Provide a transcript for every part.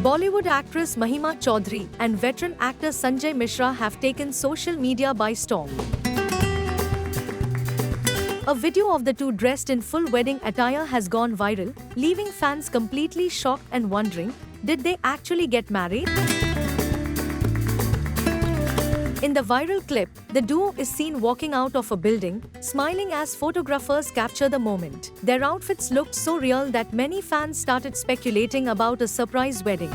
Bollywood actress Mahima Chaudhary and veteran actor Sanjay Mishra have taken social media by storm. A video of the two dressed in full wedding attire has gone viral, leaving fans completely shocked and wondering, did they actually get married? In the viral clip, the duo is seen walking out of a building, smiling as photographers capture the moment. Their outfits looked so real that many fans started speculating about a surprise wedding.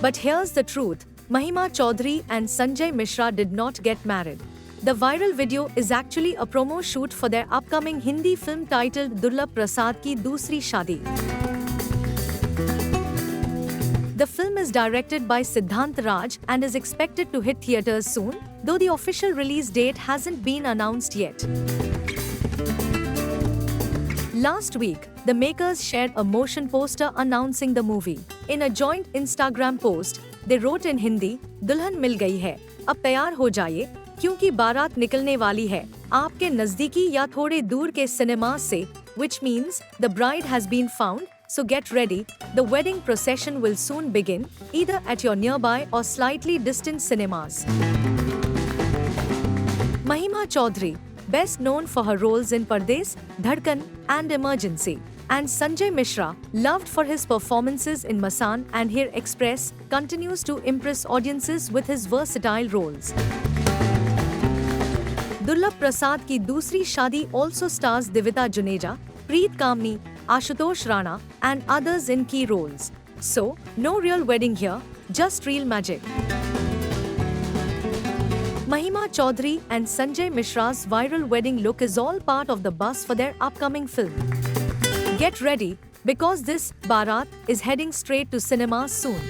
But here's the truth, Mahima Chaudhary and Sanjay Mishra did not get married. The viral video is actually a promo shoot for their upcoming Hindi film titled Durlabh Prasad Ki Dusri Shaadi. The film is directed by Siddhant Raj and is expected to hit theaters soon, though the official release date hasn't been announced yet. Last week, the makers shared a motion poster announcing the movie. In a joint Instagram post, they wrote in Hindi, "दुल्हन मिल गई है, अब तैयार हो जाइए, क्योंकि बारात निकलने वाली है, आपके नजदीकी या थोड़े दूर के सिनेमा से," which means the bride has been found. So get ready, the wedding procession will soon begin, either at your nearby or slightly distant cinemas. Mahima Chaudhary, best known for her roles in Pardes, Dhadkan, and Emergency, and Sanjay Mishra, loved for his performances in Masan and Here Express, continues to impress audiences with his versatile roles. Durlabh Prasad Ki Dusri Shaadi also stars Divita Juneja, Preet Kamni, Ashutosh Rana, and others in key roles. So, no real wedding here, just real magic. Mahima Chaudhary and Sanjay Mishra's viral wedding look is all part of the buzz for their upcoming film. Get ready, because this Bharat is heading straight to cinemas soon.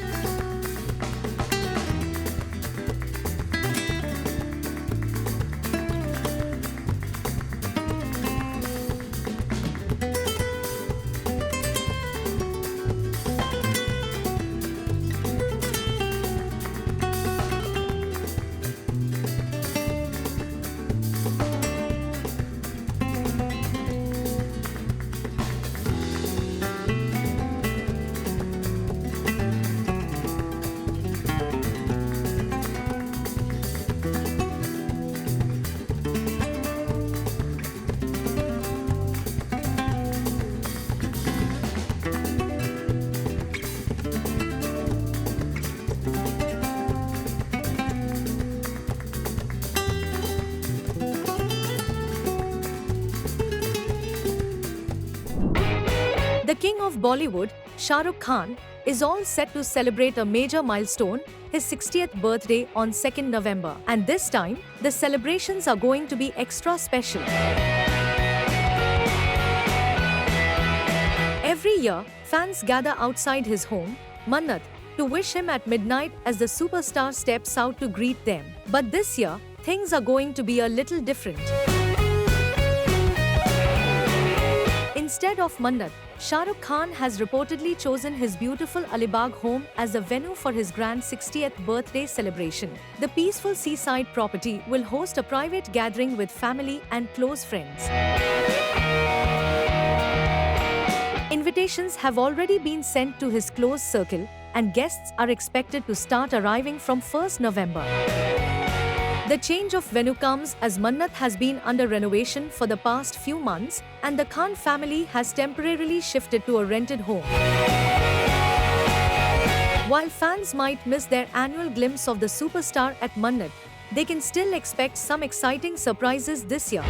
The king of Bollywood, Shah Rukh Khan, is all set to celebrate a major milestone, his 60th birthday on 2nd November. And this time, the celebrations are going to be extra special. Every year, fans gather outside his home, Mannat, to wish him at midnight as the superstar steps out to greet them. But this year, things are going to be a little different. Instead of Mannat, Shah Rukh Khan has reportedly chosen his beautiful Alibag home as the venue for his grand 60th birthday celebration. The peaceful seaside property will host a private gathering with family and close friends. Invitations have already been sent to his close circle, and guests are expected to start arriving from 1st November. The change of venue comes as Mannat has been under renovation for the past few months, and the Khan family has temporarily shifted to a rented home. While fans might miss their annual glimpse of the superstar at Mannat, they can still expect some exciting surprises this year.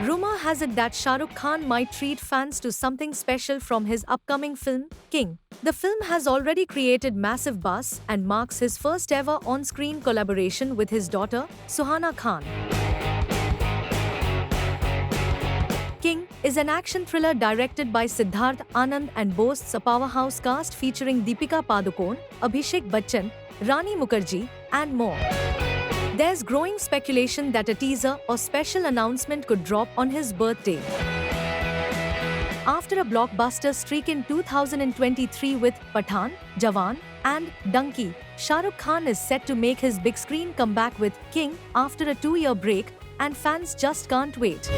Rumor has it that Shah Rukh Khan might treat fans to something special from his upcoming film, King. The film has already created massive buzz and marks his first ever on-screen collaboration with his daughter, Suhana Khan. King is an action thriller directed by Siddharth Anand and boasts a powerhouse cast featuring Deepika Padukone, Abhishek Bachchan, Rani Mukherjee, and more. There's growing speculation that a teaser or special announcement could drop on his birthday. After a blockbuster streak in 2023 with Pathaan, Jawan, and Dunki, Shah Rukh Khan is set to make his big screen comeback with King after a 2-year break, and fans just can't wait.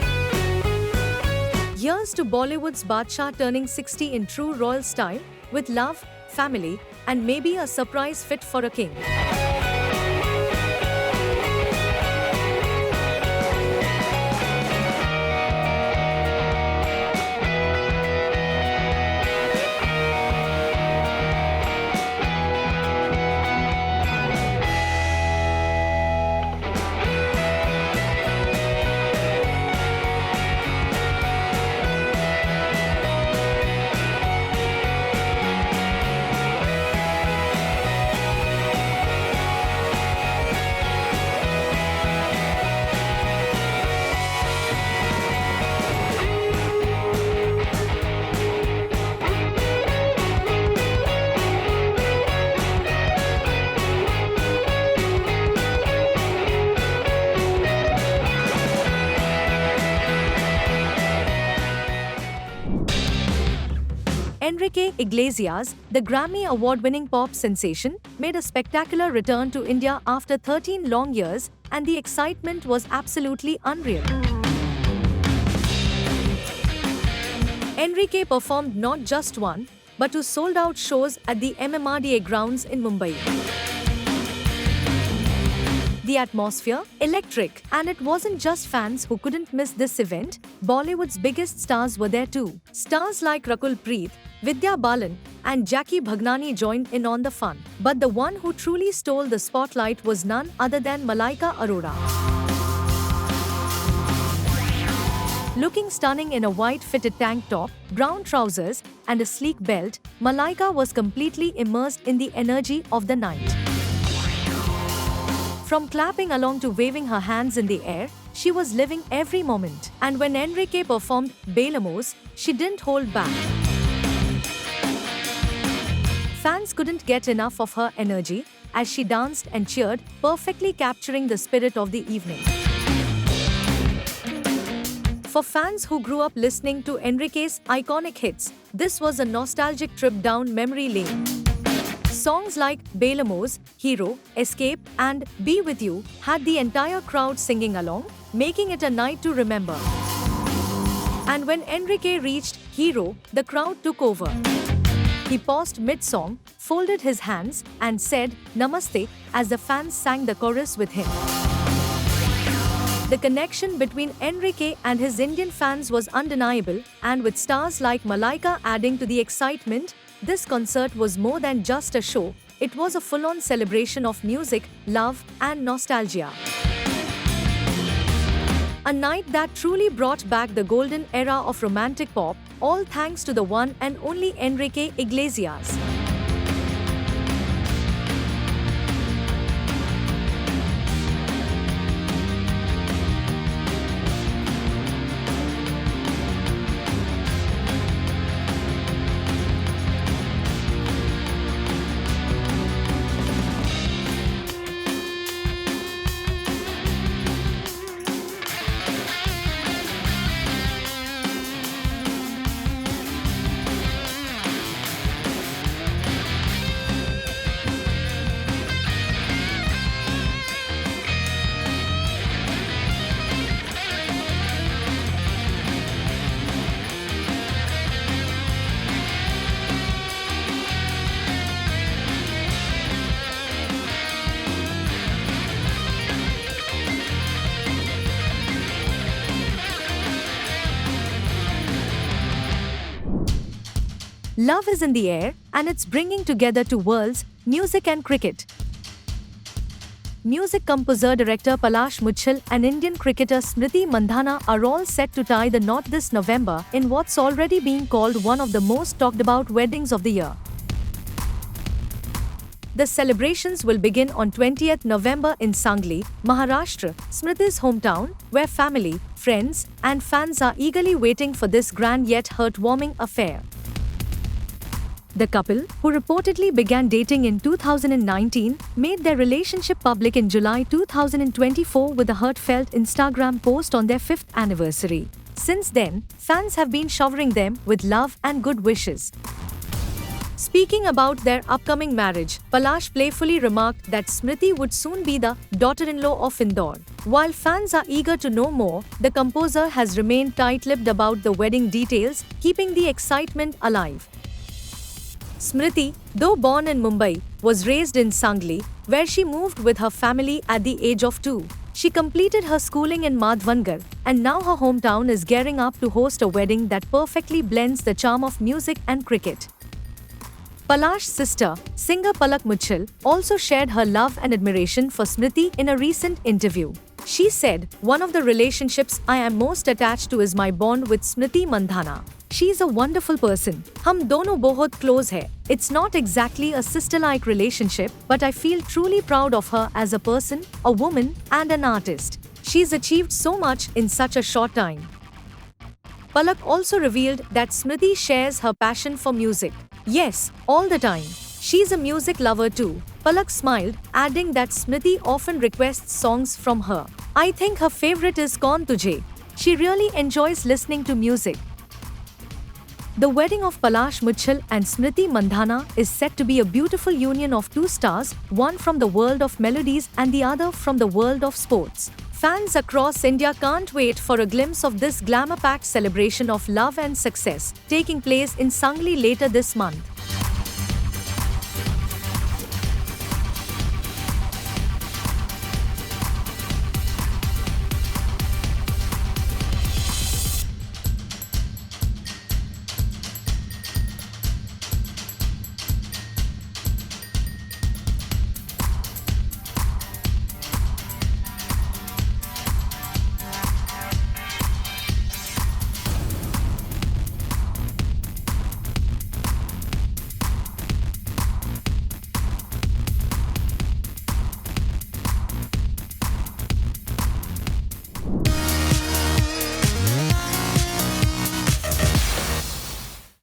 Here's to Bollywood's Badshah turning 60 in true royal style, with love, family, and maybe a surprise fit for a king. Enrique Iglesias, the Grammy award-winning pop sensation, made a spectacular return to India after 13 long years, and the excitement was absolutely unreal. Enrique performed not just one, but two sold-out shows at the MMRDA grounds in Mumbai. The atmosphere, electric, and it wasn't just fans who couldn't miss this event. Bollywood's biggest stars were there too. Stars like Rakul Preet, Vidya Balan, and Jackie Bhagnani joined in on the fun. But the one who truly stole the spotlight was none other than Malaika Arora. Looking stunning in a white fitted tank top, brown trousers, and a sleek belt, Malaika was completely immersed in the energy of the night. From clapping along to waving her hands in the air, she was living every moment. And when Enrique performed Bailamos, she didn't hold back. Fans couldn't get enough of her energy as she danced and cheered, perfectly capturing the spirit of the evening. For fans who grew up listening to Enrique's iconic hits, this was a nostalgic trip down memory lane. Songs like Bailamos, Hero, Escape, and Be With You had the entire crowd singing along, making it a night to remember. And when Enrique reached Hero, the crowd took over. He paused mid-song, folded his hands, and said Namaste as the fans sang the chorus with him. The connection between Enrique and his Indian fans was undeniable, and with stars like Malaika adding to the excitement, this concert was more than just a show. It was a full-on celebration of music, love, and nostalgia. A night that truly brought back the golden era of romantic pop, all thanks to the one and only Enrique Iglesias. Love is in the air, and it's bringing together two worlds, music and cricket. Music composer-director Palash Muchal and Indian cricketer Smriti Mandhana are all set to tie the knot this November in what's already being called one of the most talked about weddings of the year. The celebrations will begin on 20th November in Sangli, Maharashtra, Smriti's hometown, where family, friends, and fans are eagerly waiting for this grand yet heartwarming affair. The couple, who reportedly began dating in 2019, made their relationship public in July 2024 with a heartfelt Instagram post on their 5th anniversary. Since then, fans have been showering them with love and good wishes. Speaking about their upcoming marriage, Palash playfully remarked that Smriti would soon be the daughter-in-law of Indore. While fans are eager to know more, the composer has remained tight-lipped about the wedding details, keeping the excitement alive. Smriti, though born in Mumbai, was raised in Sangli, where she moved with her family at the age of 2. She completed her schooling in Madhvangar, and now her hometown is gearing up to host a wedding that perfectly blends the charm of music and cricket. Palash's sister, singer Palak Muchal, also shared her love and admiration for Smriti in a recent interview. She said, "One of the relationships I am most attached to is my bond with Smriti Mandhana. She's a wonderful person. हम दोनों बहुत close है. It's not exactly a sister-like relationship, but I feel truly proud of her as a person, a woman, and an artist. She's achieved so much in such a short time." Palak also revealed that Smriti shares her passion for music. "Yes, all the time. She's a music lover too." Palak smiled, adding that Smriti often requests songs from her. "I think her favorite is Kaun Tujhe. She really enjoys listening to music." The wedding of Palash Muchal and Smriti Mandhana is set to be a beautiful union of two stars, one from the world of melodies and the other from the world of sports. Fans across India can't wait for a glimpse of this glamour-packed celebration of love and success, taking place in Sangli later this month.